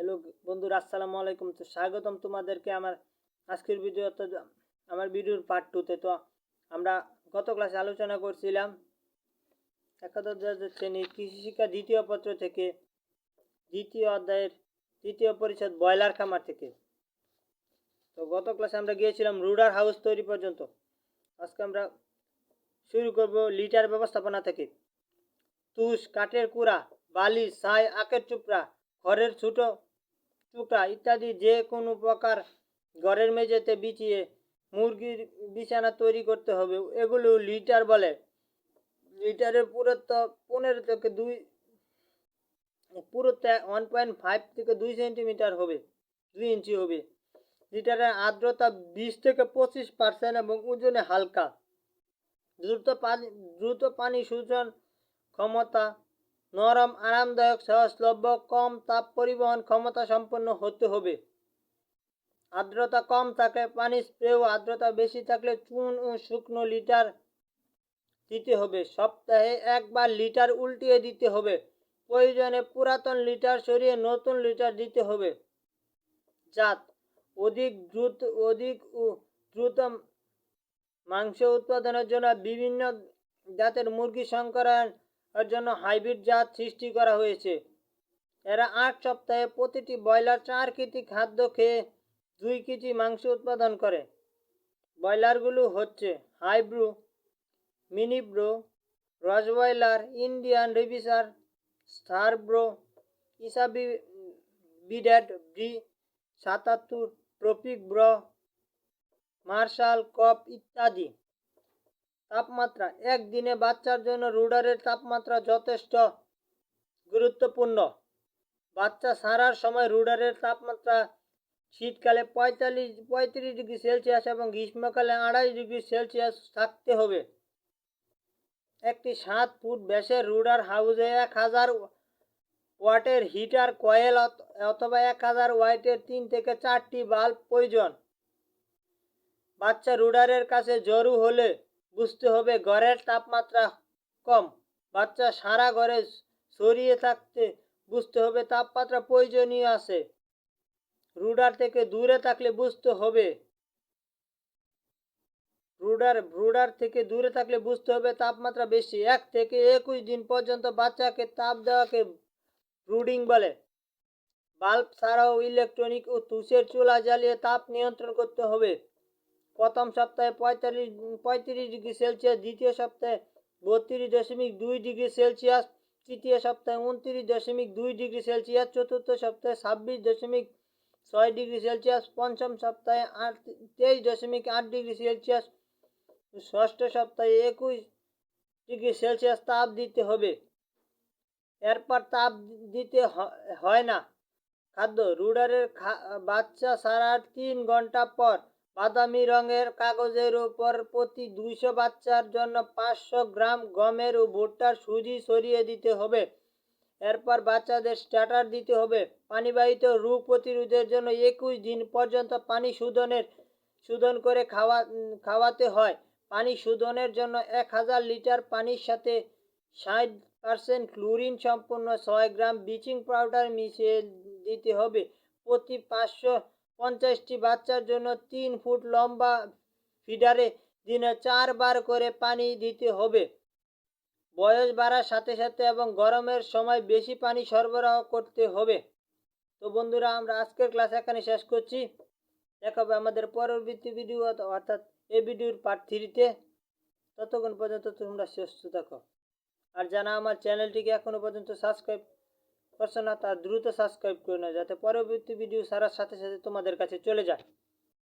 Hello বন্ধুরা, আসসালামু আলাইকুম। তো স্বাগতম তোমাদেরকে আমার আজকের ভিডিওতে, আমার ভিডিওর পার্ট 2তে। তো আমরা গত ক্লাসে আলোচনা করছিলাম একাদশ শ্রেণী কৃষি শিক্ষা দ্বিতীয় পত্র থেকে দ্বিতীয় অধ্যায়ের তৃতীয় পরিচ্ছেদ ব্রয়লার খামার থেকে। তো গত ক্লাসে আমরা গিয়েছিলাম রুডার হাউস তৈরি পর্যন্ত। আজকে আমরা শুরু করব লিটার ব্যবস্থাপনা থেকে। তুষ, কাঠের কুড়া, বালি, ছাই, আখের চুপড়া, খড়ের ছোট টুকরা ইত্যাদি যে কোনো প্রকার ঘরের মেঝেতে বিছিয়ে মুরগির বিছানা তৈরি করতে হবে। এগুলো লিটার বলে। লিটারের পুরুত্ব 1.5 থেকে 2 সেন্টিমিটার হবে, 2 ইঞ্চি হবে। লিটারের আর্দ্রতা 20 থেকে 25% এবং ওজনে হালকা। দ্রুত পানি শোষণ ক্ষমতা, নরম, আরামদায়ক, সহজলভ্য, কম তাপ পরিবহন ক্ষমতা সম্পন্ন হতে হবে। আর্দ্রতা কম থাকলে পানি স্প্রে ও আর্দ্রতা বেশি থাকলে চুন ও শুকনো লিটার দিতে হবে। সপ্তাহে একবার লিটার উল্টিয়ে দিতে হবে। প্রয়োজনে পুরাতন লিটার সরিয়ে নতুন লিটার দিতে হবে। জাত, অধিক দ্রুত মাংস উৎপাদনের জন্য বিভিন্ন জাতের মুরগি সংকরণের জন্য হাইব্রিড জাত সৃষ্টি করা হয়েছে। এরা 8 সপ্তাহে প্রতিটি ব্রয়লার 4 কেজি খাদ্য খেয়ে 2 কেজি মাংস উৎপাদন করে। ব্রয়লারগুলো হচ্ছে হাইব্রু, মিনিব্রো, রসব্রয়লার, ইন্ডিয়ান রেবিসার, স্টারব্রো, ইসাবি বিডেড ব্রি 77, ট্রপিক ব্রো, মার্শাল কপ ইত্যাদি। তাপমাত্রা, একদিনে বাচ্চার জন্য রুডারের তাপমাত্রা যথেষ্ট গুরুত্বপূর্ণ। বাচ্চা ছাড়ার সময় রুডারের তাপমাত্রা শীতকালে 35 ডিগ্রি সেলসিয়াস এবং গ্রীষ্মকালে 28 ডিগ্রি সেলসিয়াস থাকতে হবে। একটি 7 ফুট ব্যাসের রুডার হাউসে 1000 ওয়াটের হিটার কয়েল অথবা 1000 ওয়াটের 3 থেকে 4টি বাল্ব প্রয়োজন। বাচ্চা রুডারের কাছে জড়ো হলে বুঝতে হবে ঘরের তাপমাত্রা কম। বাচ্চা সারা ঘরে ছড়িয়ে থাকতে বুঝতে হবে তাপমাত্রা প্রয়োজনীয় আছে। রুডার থেকে দূরে থাকলে বুঝতে হবে তাপমাত্রা বেশি। 1 থেকে 21 দিন পর্যন্ত বাচ্চাকে তাপ দেওয়াকে ব্রুডিং বলে। বাল্ব ছাড়াও ইলেকট্রনিক ও তুষের চুলা জ্বালিয়ে তাপ নিয়ন্ত্রণ করতে হবে। প্রথম সপ্তাহে 35 ডিগ্রি সেলসিয়াস, দ্বিতীয় সপ্তাহে 32.2 ডিগ্রি সেলসিয়াস, তৃতীয় সপ্তাহে 29.2 ডিগ্রি সেলসিয়াস, চতুর্থ সপ্তাহে 26.6 ডিগ্রি সেলসিয়াস, পঞ্চম সপ্তাহে 23.8 ডিগ্রি সেলসিয়াস, ষষ্ঠ সপ্তাহে 21 ডিগ্রি সেলসিয়াস তাপ দিতে হবে। এরপর তাপ দিতে হয় না। খাদ্য, রুডারের বাচ্চা ছাড়ার 3 ঘন্টা পর বাদামি রঙের কাগজের উপর প্রতি 200 বাচ্চার জন্য 500 গ্রাম গমের ও ভুট্টার সুজি ছড়িয়ে দিতে হবে। এরপর বাচ্চাদের স্টার্টার দিতে হবে। পানিবাহিত রোগ প্রতিরোধের জন্য 21 দিন পর্যন্ত পানি শোধন করে খাওয়াতে হয়। পানি শোধনের জন্য 1000 লিটার পানির সাথে 60% ক্লোরিন সম্পন্ন 6 গ্রাম ব্লিচিং পাউডার মিশিয়ে দিতে হবে। প্রতি 550টি বাচ্চার জন্য 3 ফুট লম্বা ফিডারে দিনে 4 বার করে পানি দিতে হবে। বয়স বাড়ার সাথে সাথে এবং গরমের সময় বেশি পানি সরবরাহ করতে হবে। তো বন্ধুরা, আমরা আজকের ক্লাস এখানে শেষ করছি। দেখা হবে আমাদের পরবর্তী ভিডিও, অর্থাৎ এই ভিডিওর পার্ট 3তে। ততক্ষণ পর্যন্ত তোমরা সুস্থ থাকো। আর যারা আমার চ্যানেলটিকে এখনো পর্যন্ত সাবস্ক্রাইব করছো না, তারা দ্রুত সাবস্ক্রাইব করে নাও, যাতে পরবর্তী ভিডিও ছাড়ার সাথে সাথে তোমাদের কাছে চলে যায়।